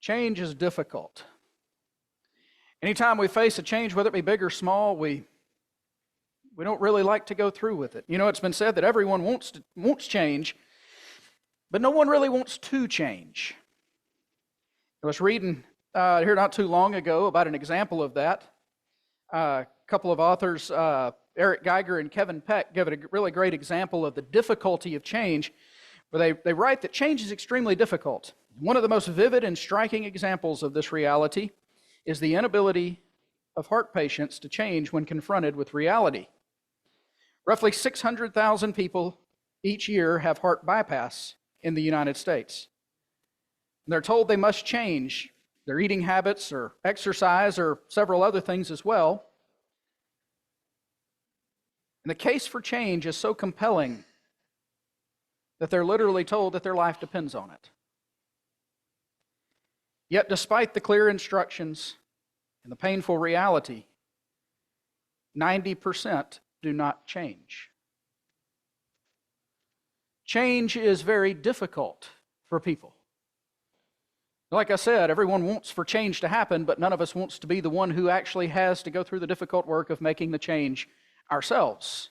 Change is difficult. Anytime we face a change, whether it be big or small, we don't really like to go through with it. You know, it's been said that everyone wants change, but no one really wants to change. I was reading here not too long ago about an example of that. A couple of authors, Eric Geiger and Kevin Peck, give it a really great example of the difficulty of change, where they write that change is extremely difficult. One of the most vivid and striking examples of this reality is the inability of heart patients to change when confronted with reality. Roughly 600,000 people each year have heart bypass in the United States. They're told they must change their eating habits or exercise or several other things as well. And the case for change is so compelling that they're literally told that their life depends on it. Yet, despite the clear instructions and the painful reality, 90% do not change. Change is very difficult for people. Like I said, everyone wants for change to happen, but none of us wants to be the one who actually has to go through the difficult work of making the change ourselves.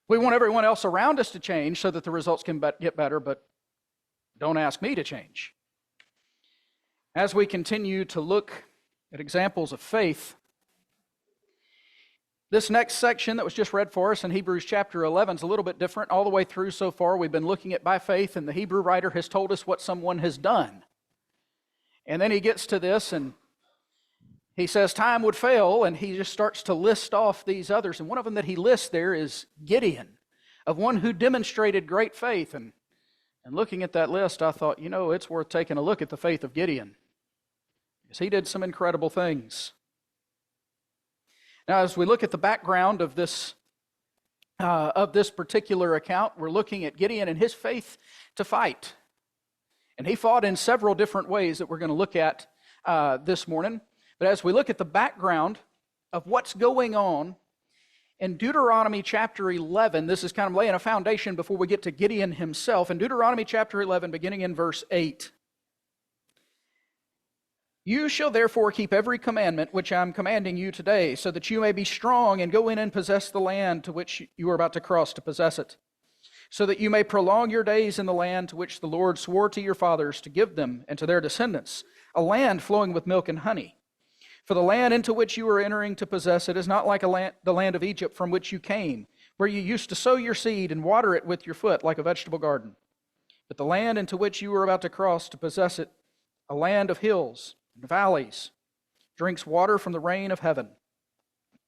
We want everyone else around us to change so that the results can get better, but don't ask me to change. As we continue to look at examples of faith, this next section that was just read for us in Hebrews chapter 11 is a little bit different. All the way through so far, we've been looking at by faith, and the Hebrew writer has told us what someone has done. And then he gets to this, and he says time would fail, and he just starts to list off these others. And one of them that he lists there is Gideon, of one who demonstrated great faith. And looking at that list, I thought, you know, it's worth taking a look at the faith of Gideon, because he did some incredible things. Now, as we look at the background of this particular account, we're looking at Gideon and his faith to fight. And he fought in several different ways that we're going to look at this morning. But as we look at the background of what's going on in Deuteronomy chapter 11, this is kind of laying a foundation before we get to Gideon himself. In Deuteronomy chapter 11, beginning in verse 8, "You shall therefore keep every commandment which I am commanding you today, so that you may be strong and go in and possess the land to which you are about to cross to possess it, so that you may prolong your days in the land to which the Lord swore to your fathers to give them and to their descendants, a land flowing with milk and honey. For the land into which you are entering to possess it is not like the land of Egypt from which you came, where you used to sow your seed and water it with your foot like a vegetable garden. But the land into which you are about to cross to possess it, a land of hills and valleys, drinks water from the rain of heaven,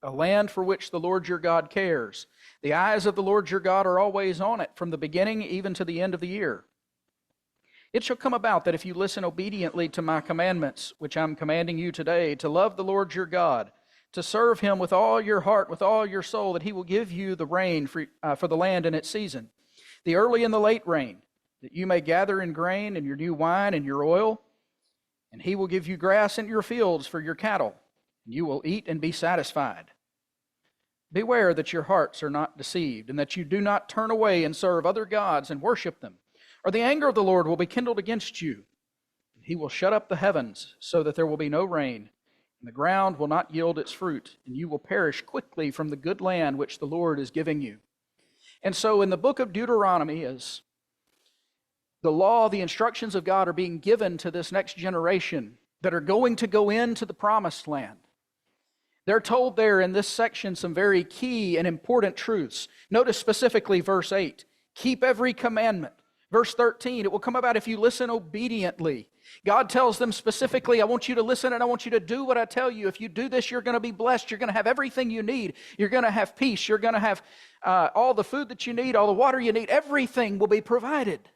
a land for which the Lord your God cares. The eyes of the Lord your God are always on it, from the beginning even to the end of the year. It shall come about that if you listen obediently to my commandments, which I am commanding you today, to love the Lord your God, to serve him with all your heart, with all your soul, that he will give you the rain for the land in its season, the early and the late rain, that you may gather in grain and your new wine and your oil, and he will give you grass in your fields for your cattle, and you will eat and be satisfied. Beware that your hearts are not deceived, and that you do not turn away and serve other gods and worship them, or the anger of the Lord will be kindled against you. And he will shut up the heavens so that there will be no rain, and the ground will not yield its fruit, and you will perish quickly from the good land which the Lord is giving you." And so in the book of Deuteronomy, as the law, the instructions of God are being given to this next generation that are going to go into the promised land, they're told there in this section some very key and important truths. Notice specifically verse 8, keep every commandment. Verse 13, it will come about if you listen obediently. God tells them specifically, I want you to listen and I want you to do what I tell you. If you do this, you're going to be blessed. You're going to have everything you need. You're going to have peace. You're going to have all the food that you need, all the water you need. Everything will be provided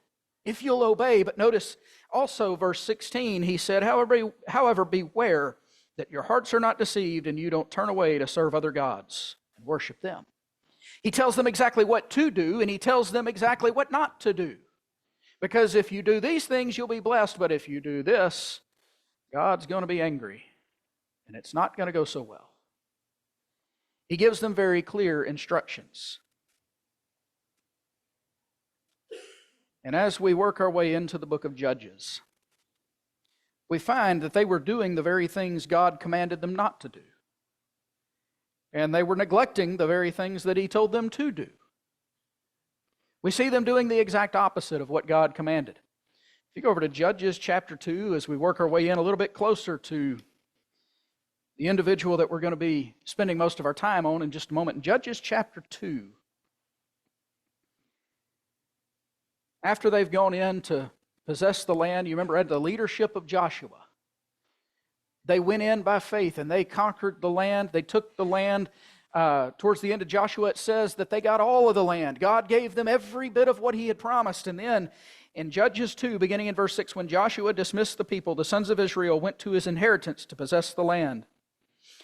if you'll obey. But notice also verse 16, he said, however, beware that your hearts are not deceived and you don't turn away to serve other gods and worship them. He tells them exactly what to do, and he tells them exactly what not to do. Because if you do these things, you'll be blessed. But if you do this, God's going to be angry. And it's not going to go so well. He gives them very clear instructions. And as we work our way into the book of Judges, we find that they were doing the very things God commanded them not to do. And they were neglecting the very things that He told them to do. We see them doing the exact opposite of what God commanded. If you go over to Judges chapter 2, as we work our way in a little bit closer to the individual that we're going to be spending most of our time on in just a moment. In Judges chapter 2, after they've gone in to possess the land, you remember, under the leadership of Joshua, they went in by faith and they conquered the land. They took the land. Towards the end of Joshua, it says that they got all of the land. God gave them every bit of what He had promised. And then in Judges 2, beginning in verse 6, when Joshua dismissed the people, the sons of Israel went to his inheritance to possess the land.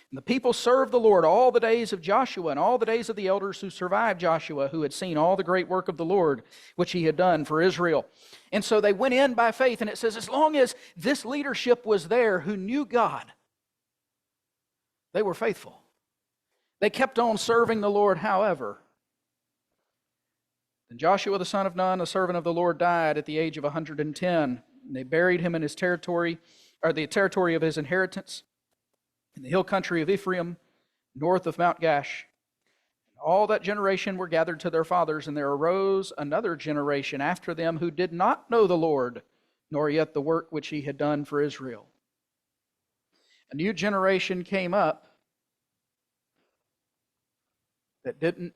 And the people served the Lord all the days of Joshua and all the days of the elders who survived Joshua, who had seen all the great work of the Lord, which He had done for Israel. And so they went in by faith, and it says as long as this leadership was there who knew God, they were faithful. They kept on serving the Lord, however. And Joshua the son of Nun, a servant of the Lord, died at the age of 110. And they buried him in his territory, or the territory of his inheritance, in the hill country of Ephraim, north of Mount Gash. All that generation were gathered to their fathers, and there arose another generation after them who did not know the Lord, nor yet the work which He had done for Israel. A new generation came up that didn't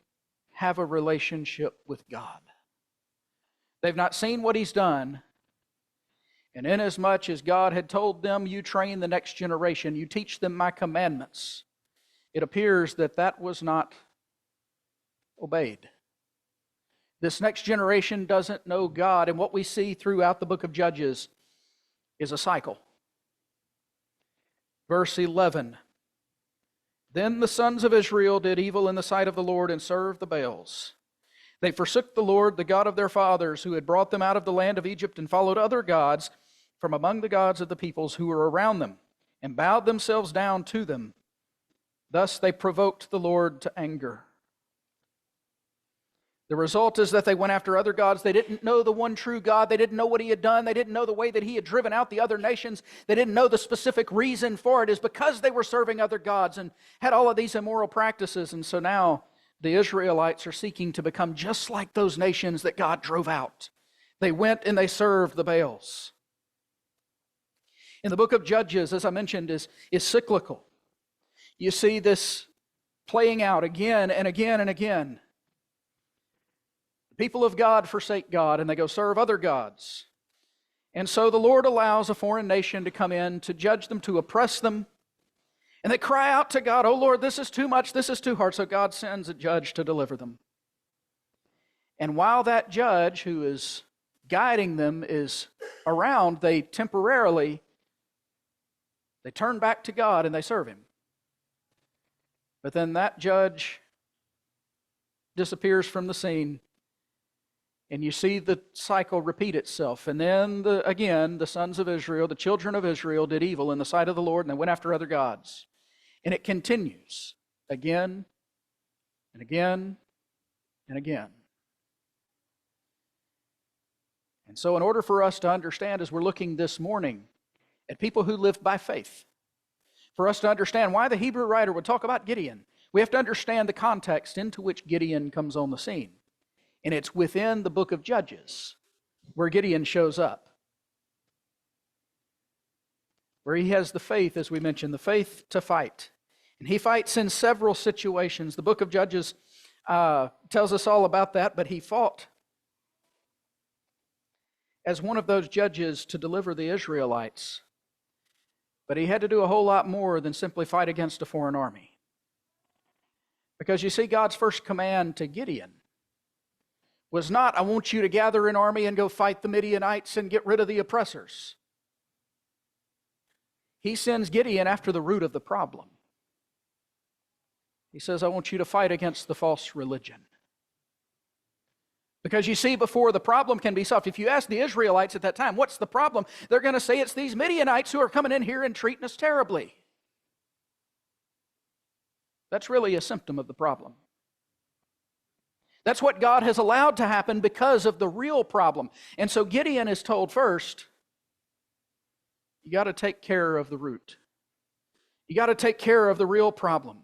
have a relationship with God. They've not seen what He's done. And inasmuch as God had told them, you train the next generation, you teach them my commandments, it appears that that was not obeyed. This next generation doesn't know God, and what we see throughout the book of Judges is a cycle. Verse 11, then the sons of Israel did evil in the sight of the Lord and served the Baals. They forsook the Lord, the God of their fathers, who had brought them out of the land of Egypt, and followed other gods from among the gods of the peoples who were around them, and bowed themselves down to them. Thus they provoked the Lord to anger. The result is that they went after other gods. They didn't know the one true God. They didn't know what He had done. They didn't know the way that He had driven out the other nations. They didn't know the specific reason for it. Is because they were serving other gods and had all of these immoral practices. And so now the Israelites are seeking to become just like those nations that God drove out. They went and they served the Baals. In the book of Judges, as I mentioned, is cyclical. You see this playing out again and again and again. The people of God forsake God and they go serve other gods. And so the Lord allows a foreign nation to come in to judge them, to oppress them. And they cry out to God, oh Lord, this is too much, this is too hard. So God sends a judge to deliver them. And while that judge who is guiding them is around, they turn back to God and they serve Him. But then that judge disappears from the scene, and you see the cycle repeat itself. And then again, the sons of Israel, the children of Israel, did evil in the sight of the Lord, and they went after other gods. And it continues again and again and again. And so in order for us to understand, as we're looking this morning at people who lived by faith, for us to understand why the Hebrew writer would talk about Gideon, we have to understand the context into which Gideon comes on the scene. And it's within the book of Judges where Gideon shows up, where he has the faith, as we mentioned, the faith to fight. And he fights in several situations. The book of Judges tells us all about that, but he fought as one of those judges to deliver the Israelites. But he had to do a whole lot more than simply fight against a foreign army. Because you see, God's first command to Gideon was not, I want you to gather an army and go fight the Midianites and get rid of the oppressors. He sends Gideon after the root of the problem. He says, I want you to fight against the false religion. Because you see, before the problem can be solved, if you ask the Israelites at that time, what's the problem? They're going to say it's these Midianites who are coming in here and treating us terribly. That's really a symptom of the problem. That's what God has allowed to happen because of the real problem. And so Gideon is told first, You got to take care of the root. You got to take care of the real problem.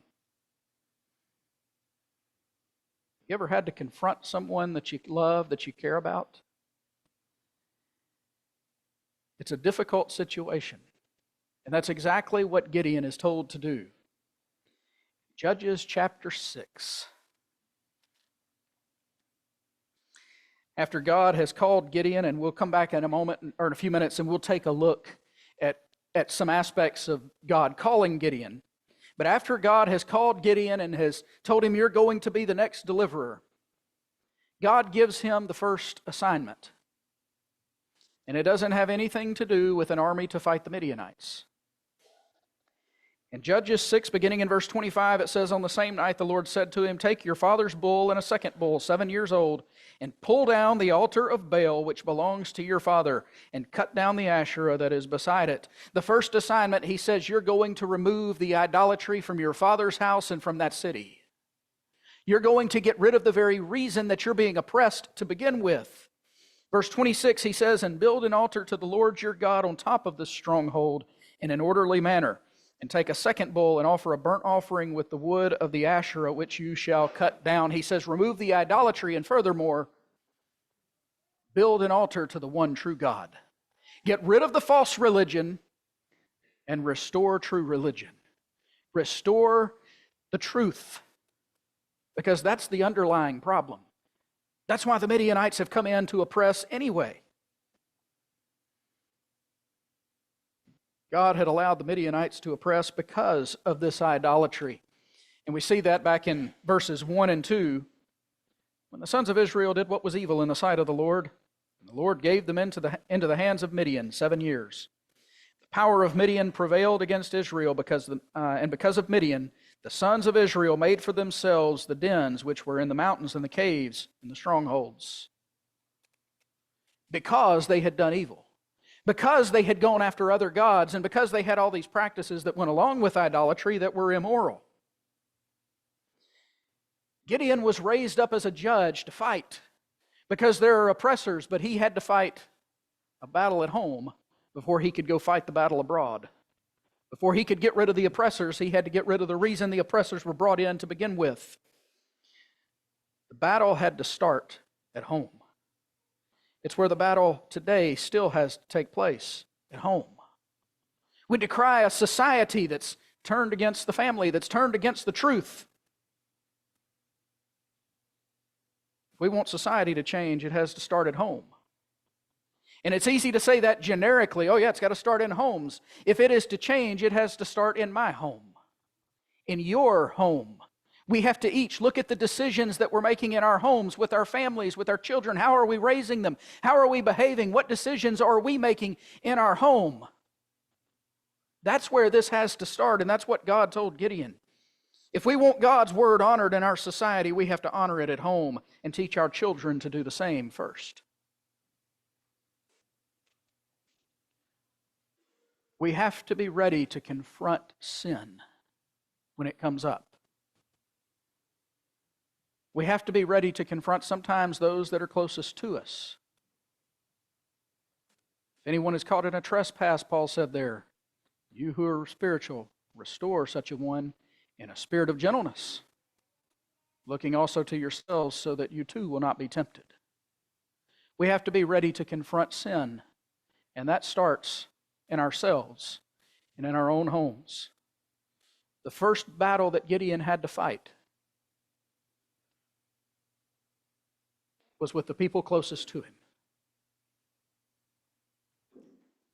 You ever had to confront someone that you love, that you care about? It's a difficult situation. And that's exactly what Gideon is told to do. Judges chapter 6. After God has called Gideon, and we'll come back in a moment, or in a few minutes, and we'll take a look at some aspects of God calling Gideon. But after God has called Gideon and has told him, you're going to be the next deliverer, God gives him the first assignment. And it doesn't have anything to do with an army to fight the Midianites. In Judges 6, beginning in verse 25, it says, on the same night the Lord said to him, take your father's bull and a second bull, 7 years old, and pull down the altar of Baal which belongs to your father, and cut down the Asherah that is beside it. The first assignment, he says, you're going to remove the idolatry from your father's house and from that city. You're going to get rid of the very reason that you're being oppressed to begin with. Verse 26, he says, and build an altar to the Lord your God on top of this stronghold in an orderly manner. And take a second bull and offer a burnt offering with the wood of the Asherah, which you shall cut down. He says, remove the idolatry, and furthermore, build an altar to the one true God. Get rid of the false religion and restore true religion. Restore the truth, because that's the underlying problem. That's why the Midianites have come in to oppress anyway. God had allowed the Midianites to oppress because of this idolatry. And we see that back in verses 1 and 2. When the sons of Israel did what was evil in the sight of the Lord, and the Lord gave them into the hands of Midian 7 years. The power of Midian prevailed against Israel, because of Midian, the sons of Israel made for themselves the dens which were in the mountains and the caves and the strongholds. Because they had done evil. Because they had gone after other gods, and because they had all these practices that went along with idolatry that were immoral. Gideon was raised up as a judge to fight because there are oppressors, but he had to fight a battle at home before he could go fight the battle abroad. Before he could get rid of the oppressors, he had to get rid of the reason the oppressors were brought in to begin with. The battle had to start at home. It's where the battle today still has to take place, at home. We decry a society that's turned against the family, that's turned against the truth. If we want society to change, it has to start at home. And it's easy to say that generically, oh yeah, it's got to start in homes. If it is to change, it has to start in my home, in your home. We have to each look at the decisions that we're making in our homes, with our families, with our children. How are we raising them? How are we behaving? What decisions are we making in our home? That's where this has to start, and that's what God told Gideon. If we want God's word honored in our society, we have to honor it at home and teach our children to do the same first. We have to be ready to confront sin when it comes up. We have to be ready to confront sometimes those that are closest to us. If anyone is caught in a trespass, Paul said there, you who are spiritual, restore such a one in a spirit of gentleness, looking also to yourselves so that you too will not be tempted. We have to be ready to confront sin, and that starts in ourselves and in our own homes. The first battle that Gideon had to fight was with the people closest to him.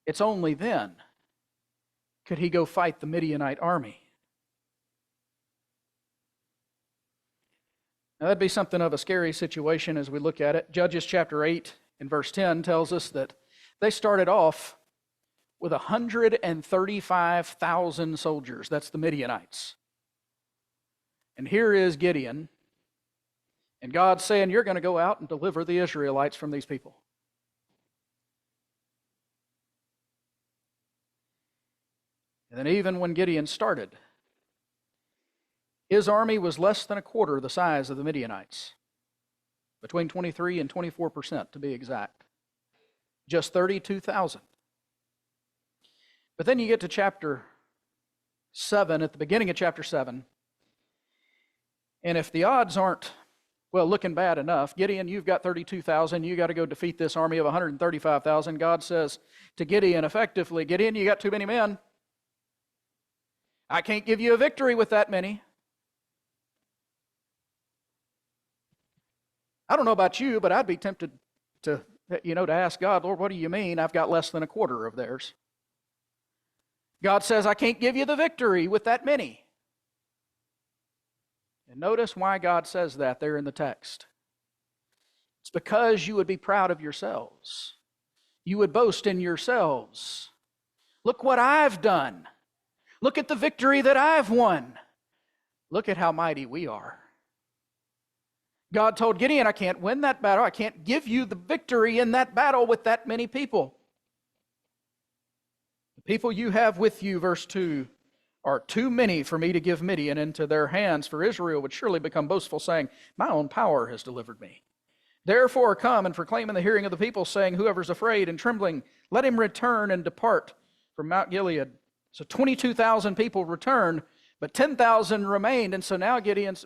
It's only then could he go fight the Midianite army. Now that'd be something of a scary situation as we look at it. Judges chapter 8 and verse 10 tells us that they started off with 135,000 soldiers. That's the Midianites. And here is Gideon, and God's saying, you're going to go out and deliver the Israelites from these people. And then even when Gideon started, his army was less than a quarter the size of the Midianites. Between 23 and 24% to be exact. Just 32,000. But then you get to chapter 7, at the beginning of chapter 7, and if the odds aren't, well, looking bad enough, Gideon, you've got 32,000, you got to go defeat this army of 135,000. God says to Gideon effectively, Gideon, you got too many men. I can't give you a victory with that many. I don't know about you, but I'd be tempted to ask God, Lord, what do you mean I've got less than a quarter of theirs? God says, I can't give you the victory with that many. And notice why God says that there in the text. It's because you would be proud of yourselves. You would boast in yourselves. Look what I've done. Look at the victory that I've won. Look at how mighty we are. God told Gideon, I can't win that battle. I can't give you the victory in that battle with that many people. The people you have with you, verse 2, are too many for me to give Midian into their hands, for Israel would surely become boastful, saying, my own power has delivered me. Therefore come and proclaim in the hearing of the people, saying, whoever's afraid and trembling, let him return and depart from Mount Gilead. So 22,000 people returned, but 10,000 remained. And so now Gideon's,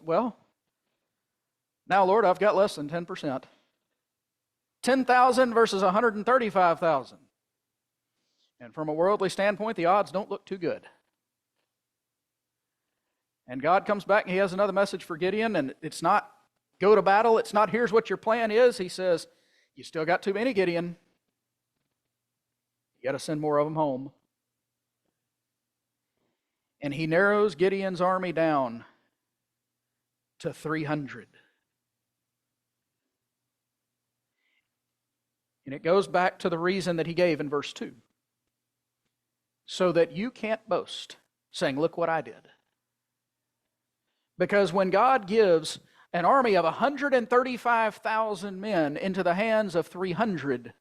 now, Lord, I've got less than 10%. 10,000 versus 135,000. And from a worldly standpoint, the odds don't look too good. And God comes back and He has another message for Gideon, and it's not go to battle. It's not here's what your plan is. He says, you still got too many, Gideon. You got to send more of them home. And He narrows Gideon's army down to 300. And it goes back to the reason that He gave in verse 2. So that you can't boast, saying, look what I did. Because when God gives an army of 135,000 men into the hands of 300,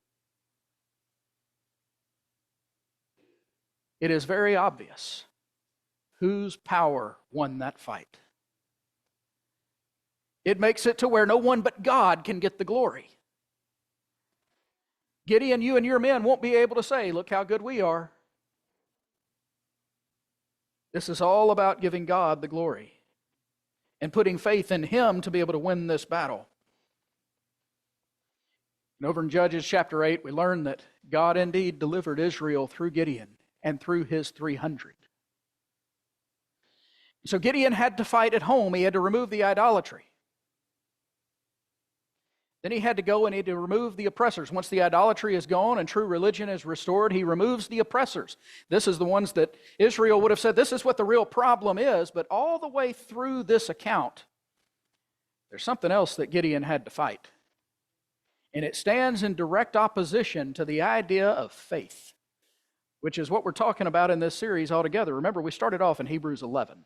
it is very obvious whose power won that fight. It makes it to where no one but God can get the glory. Gideon, you and your men won't be able to say, look how good we are. This is all about giving God the glory and putting faith in Him to be able to win this battle. And over in Judges chapter 8, we learn that God indeed delivered Israel through Gideon and through his 300. So Gideon had to fight at home. He had to remove the idolatry. Then he had to go and he had to remove the oppressors. Once the idolatry is gone and true religion is restored, he removes the oppressors. This is the ones that Israel would have said, this is what the real problem is. But all the way through this account, there's something else that Gideon had to fight. And it stands in direct opposition to the idea of faith, which is what we're talking about in this series altogether. Remember, we started off in Hebrews 11.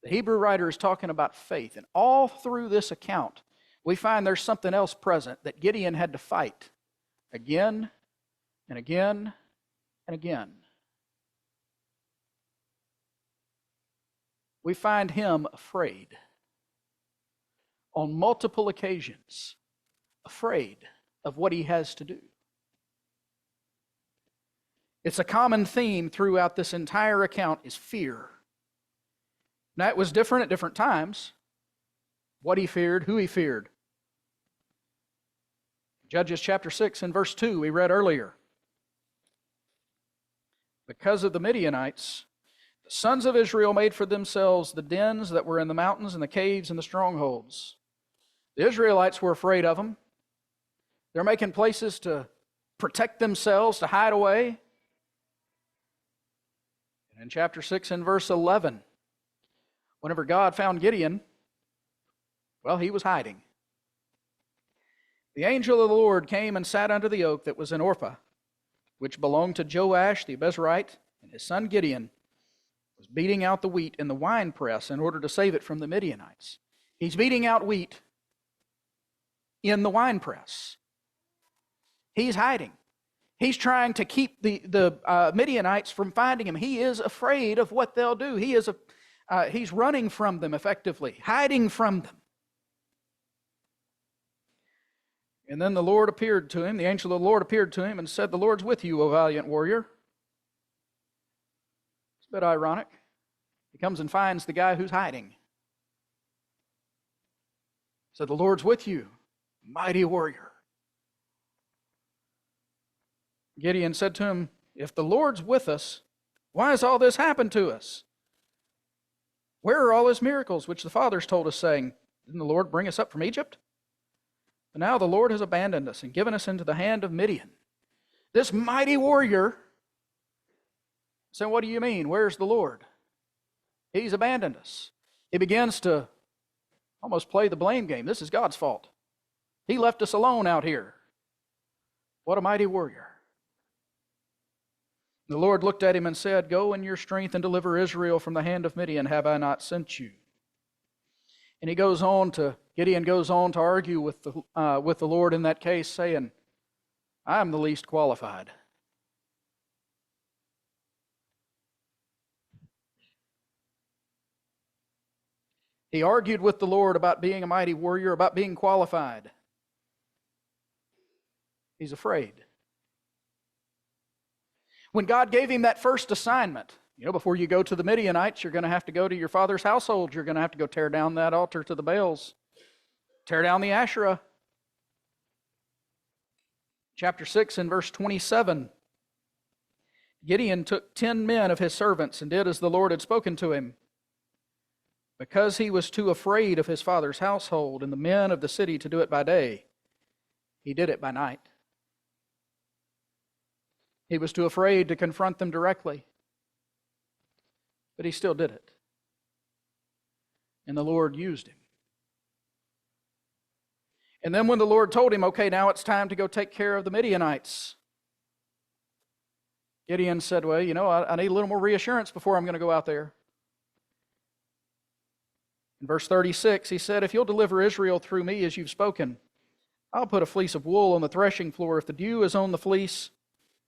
The Hebrew writer is talking about faith, and all through this account, we find there's something else present that Gideon had to fight again and again and again. We find him afraid on multiple occasions, afraid of what he has to do. It's a common theme throughout this entire account is fear. Now, it was different at different times. What he feared, who he feared. Judges chapter 6 and verse 2, we read earlier. Because of the Midianites, the sons of Israel made for themselves the dens that were in the mountains and the caves and the strongholds. The Israelites were afraid of them. They're making places to protect themselves, to hide away. And in chapter 6 and verse 11, whenever God found Gideon, well, he was hiding. The angel of the Lord came and sat under the oak that was in Orpah, which belonged to Joash the Abiezrite, and his son Gideon was beating out the wheat in the winepress in order to save it from the Midianites. He's beating out wheat in the winepress. He's hiding. He's trying to keep the Midianites from finding him. He is afraid of what they'll do. He's running from them effectively, hiding from them. And then the Lord appeared to him, the angel of the Lord appeared to him and said, "The Lord's with you, O valiant warrior." It's a bit ironic. He comes and finds the guy who's hiding. He said, "The Lord's with you, mighty warrior." Gideon said to him, "If the Lord's with us, why has all this happened to us? Where are all his miracles which the fathers told us, saying, 'Didn't the Lord bring us up from Egypt?' But now the Lord has abandoned us and given us into the hand of Midian." This mighty warrior said, "What do you mean? Where's the Lord? He's abandoned us." He begins to almost play the blame game. This is God's fault. He left us alone out here. What a mighty warrior. The Lord looked at him and said, "Go in your strength and deliver Israel from the hand of Midian. Have I not sent you?" And Gideon goes on to argue with the Lord in that case, saying, "I am the least qualified." He argued with the Lord about being a mighty warrior, about being qualified. He's afraid. When God gave him that first assignment, before you go to the Midianites, you're going to have to go to your father's household. You're going to have to go tear down that altar to the Baals. Tear down the Asherah. Chapter 6 and verse 27. Gideon took 10 men of his servants and did as the Lord had spoken to him. Because he was too afraid of his father's household and the men of the city to do it by day, he did it by night. He was too afraid to confront them directly, but he still did it. And the Lord used him. And then when the Lord told him, "Okay, now it's time to go take care of the Midianites," Gideon said, "Well, I need a little more reassurance before I'm going to go out there." In verse 36, he said, "If you'll deliver Israel through me as you've spoken, I'll put a fleece of wool on the threshing floor. If the dew is on the fleece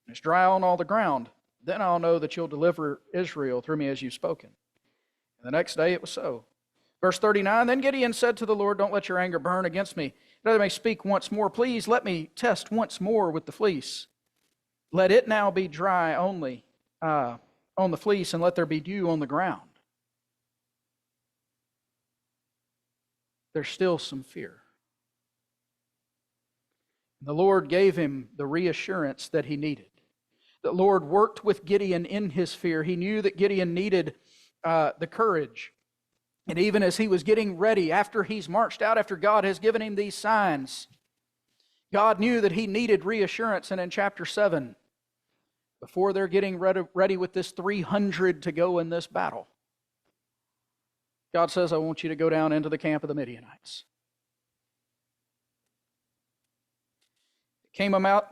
and it's dry on all the ground, then I'll know that you'll deliver Israel through me as you've spoken." And the next day it was so. Verse 39, then Gideon said to the Lord, "Don't let your anger burn against me, that I may speak once more. Please let me test once more with the fleece. Let it now be dry only on the fleece, and let there be dew on the ground." There's still some fear. The Lord gave him the reassurance that he needed. The Lord worked with Gideon in his fear. He knew that Gideon needed the courage. And even as he was getting ready, after he's marched out, after God has given him these signs, God knew that he needed reassurance. And in chapter 7, before they're getting ready with this 300 to go in this battle, God says, "I want you to go down into the camp of the Midianites." It came about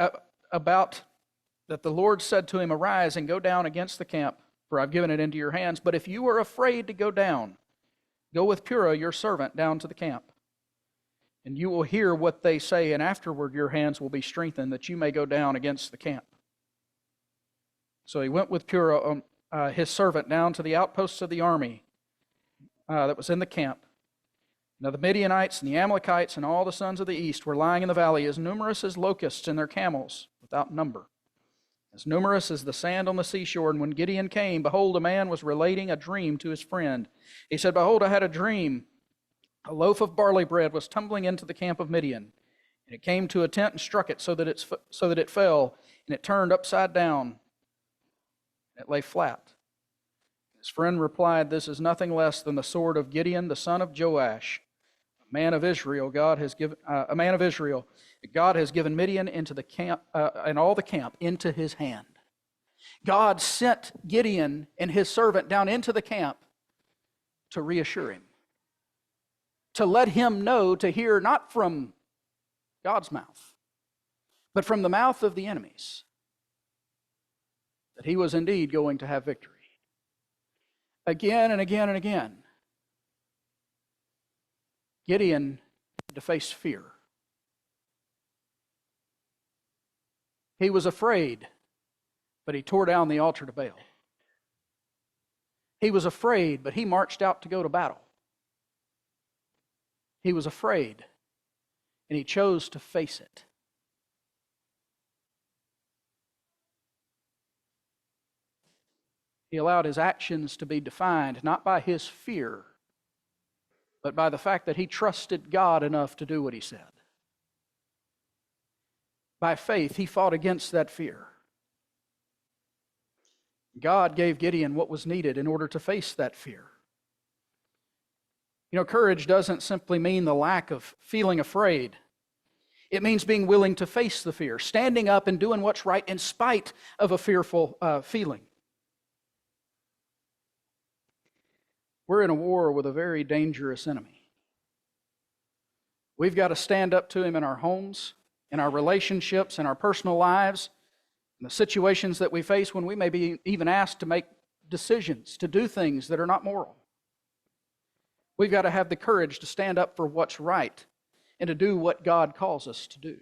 that the Lord said to him, "Arise and go down against the camp, for I've given it into your hands. But if you are afraid to go down, go with Purah, your servant, down to the camp. And you will hear what they say, and afterward your hands will be strengthened, that you may go down against the camp." So he went with Purah, his servant, down to the outposts of the army that was in the camp. Now the Midianites and the Amalekites and all the sons of the east were lying in the valley, as numerous as locusts in their camels, without number, as numerous as the sand on the seashore. And when Gideon came, behold, a man was relating a dream to his friend. He said, "Behold, I had a dream. A loaf of barley bread was tumbling into the camp of Midian, and it came to a tent and struck it so that it fell, and it turned upside down, and it lay flat." His friend replied, "This is nothing less than the sword of Gideon, the son of Joash, a man of Israel. God has given Midian into the camp and all the camp into his hand." God sent Gideon and his servant down into the camp to reassure him, to let him know, to hear not from God's mouth, but from the mouth of the enemies, that he was indeed going to have victory. Again and again and again, Gideon had to face fear. He was afraid, but he tore down the altar to Baal. He was afraid, but he marched out to go to battle. He was afraid, and he chose to face it. He allowed his actions to be defined not by his fear, but by the fact that he trusted God enough to do what he said. By faith, he fought against that fear. God gave Gideon what was needed in order to face that fear. You know, courage doesn't simply mean the lack of feeling afraid. It means being willing to face the fear, standing up and doing what's right in spite of a fearful feeling. We're in a war with a very dangerous enemy. We've got to stand up to him in our homes, in our relationships, in our personal lives, in the situations that we face when we may be even asked to make decisions, to do things that are not moral. We've got to have the courage to stand up for what's right and to do what God calls us to do,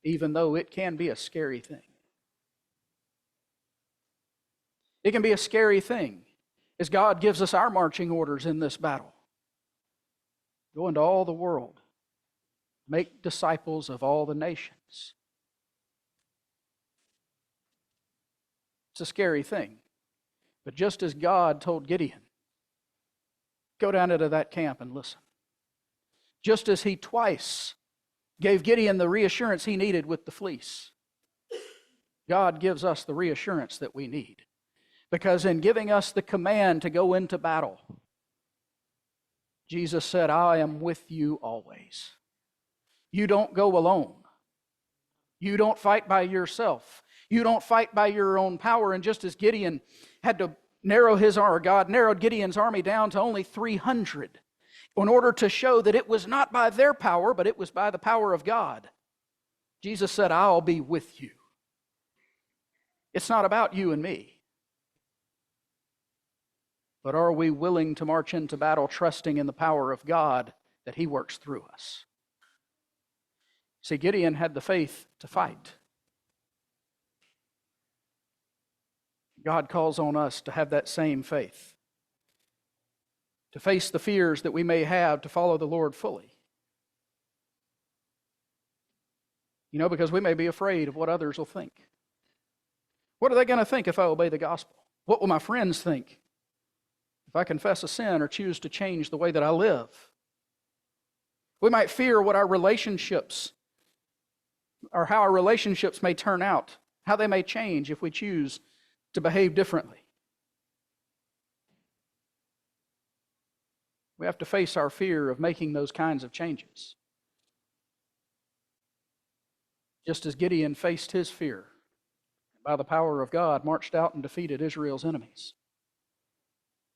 even though it can be a scary thing. It can be a scary thing as God gives us our marching orders in this battle. Go into all the world, make disciples of all the nations. It's a scary thing. But just as God told Gideon, go down into that camp and listen. Just as he twice gave Gideon the reassurance he needed with the fleece, God gives us the reassurance that we need. Because in giving us the command to go into battle, Jesus said, I am with you always. You don't go alone. You don't fight by yourself. You don't fight by your own power. And just as Gideon had to narrow his army, God narrowed Gideon's army down to only 300 in order to show that it was not by their power, but it was by the power of God. Jesus said, I'll be with you. It's not about you and me. But are we willing to march into battle trusting in the power of God that he works through us? See, Gideon had the faith to fight. God calls on us to have that same faith, to face the fears that we may have, to follow the Lord fully. You know, because we may be afraid of what others will think. What are they going to think if I obey the gospel? What will my friends think if I confess a sin or choose to change the way that I live? We might fear what our relationships, or how our relationships may turn out, how they may change if we choose to behave differently. We have to face our fear of making those kinds of changes. Just as Gideon faced his fear, by the power of God, marched out and defeated Israel's enemies.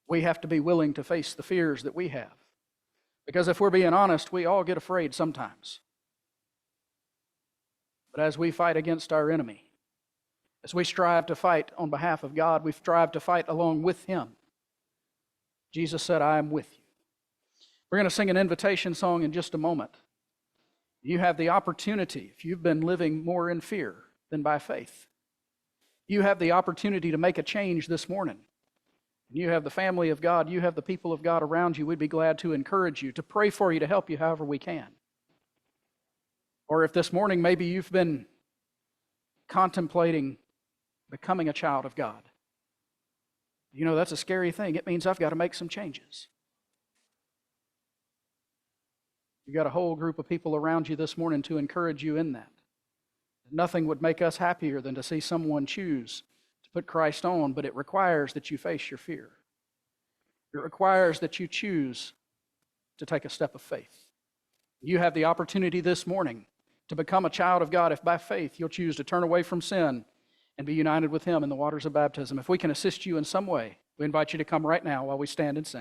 We have to be willing to face the fears that we have. Because if we're being honest, we all get afraid sometimes. But as we fight against our enemy, as we strive to fight on behalf of God, we strive to fight along with him. Jesus said, I am with you. We're going to sing an invitation song in just a moment. You have the opportunity, if you've been living more in fear than by faith, you have the opportunity to make a change this morning. You have the family of God, you have the people of God around you. We'd be glad to encourage you, to pray for you, to help you however we can. Or if this morning maybe you've been contemplating becoming a child of God. You know, that's a scary thing. It means I've got to make some changes. You've got a whole group of people around you this morning to encourage you in that. Nothing would make us happier than to see someone choose to put Christ on, but it requires that you face your fear. It requires that you choose to take a step of faith. You have the opportunity this morning to become a child of God if by faith you'll choose to turn away from sin and be united with him in the waters of baptism. If we can assist you in some way, we invite you to come right now while we stand and sing.